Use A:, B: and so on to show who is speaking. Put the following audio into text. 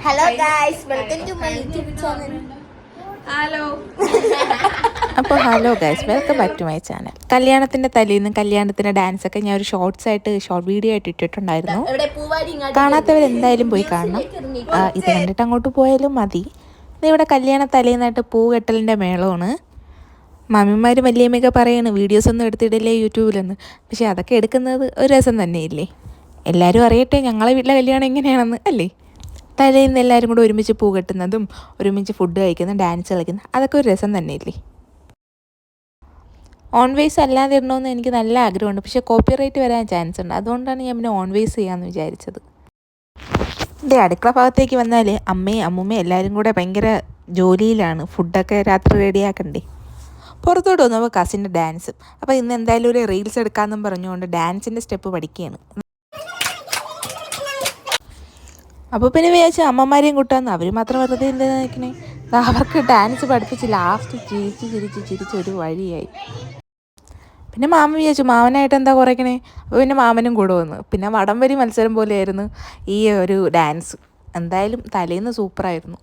A: Hello guys, welcome to my YouTube channel.
B: അപ്പോൾ hello guys, welcome back to my channel. കല്യാണത്തിൻ്റെ തലേന്ന് കല്യാണത്തിൻ്റെ ഡാൻസൊക്കെ ഞാൻ ഒരു ഷോർട്ട് വീഡിയോ ആയിട്ട് ഇട്ടിട്ടുണ്ടായിരുന്നു. കാണാത്തവരെന്തായാലും പോയി കാണണം. ഇത് കണ്ടിട്ട് അങ്ങോട്ട് പോയാലും മതി. ഇവിടെ കല്യാണ തലേന്നായിട്ട് പൂ കെട്ടലിൻ്റെ മേളമാണ്. മമ്മിമാരും വല്യമ്മയൊക്കെ പറയാണ് വീഡിയോസ് ഒന്നും എടുത്തിടില്ലേ യൂട്യൂബിലൊന്ന്. പക്ഷേ അതൊക്കെ എടുക്കുന്നത് ഒരു രസം തന്നെയില്ലേ. എല്ലാവരും അറിയട്ടെ ഞങ്ങളെ വീട്ടിലെ കല്യാണം എങ്ങനെയാണെന്ന് അല്ലേ. തലേന്ന് എല്ലാവരും കൂടെ ഒരുമിച്ച് പൂ കെട്ടുന്നതും ഒരുമിച്ച് ഫുഡ് കഴിക്കുന്നതും ഡാൻസ് കളിക്കുന്നതും അതൊക്കെ ഒരു രസം തന്നെയില്ലേ. ഓൺ വേസ് അല്ലാതെ ഇടണമെന്ന് എനിക്ക് നല്ല ആഗ്രഹമുണ്ട്. പക്ഷേ കോപ്പിറൈറ്റ് വരാൻ ചാൻസ് ഉണ്ട്. അതുകൊണ്ടാണ് ഞാൻ പിന്നെ ഓൺ വേസ് ചെയ്യാമെന്ന് വിചാരിച്ചത്. എൻ്റെ അടുക്കള ഭാഗത്തേക്ക് വന്നാൽ അമ്മയും അമ്മൂമ്മയും എല്ലാവരും കൂടെ ഭയങ്കര ജോലിയിലാണ്. ഫുഡൊക്കെ രാത്രി റെഡിയാക്കണ്ടേ. പുറത്തോട്ട് വന്നപ്പോൾ കസിൻ്റെ ഡാൻസ്. അപ്പോൾ ഇന്ന് എന്തായാലും ഒരു റീൽസ് എടുക്കാമെന്നും പറഞ്ഞുകൊണ്ട് ഡാൻസിൻ്റെ സ്റ്റെപ്പ് പഠിക്കുകയാണ്. അപ്പോൾ പിന്നെ വിചാരിച്ച അമ്മമാരെയും കൂട്ടാന്ന്. അവർ മാത്രം വെറുതെ എന്താ നിൽക്കണേ. അവർക്ക് ഡാൻസ് പഠിപ്പിച്ച് ലാസ്റ്റ് ചിരിച്ച് ഒരു വഴിയായി. പിന്നെ മാമൻ വിചാരിച്ചു മാമനായിട്ട് എന്താ കുറയ്ക്കണേ. അപ്പോൾ പിന്നെ മാമനും കൂടെ വന്നു. പിന്നെ വടംവലി മത്സരം പോലെയായിരുന്നു ഈ ഒരു ഡാൻസ്. എന്തായാലും തലേന്ന് സൂപ്പറായിരുന്നു.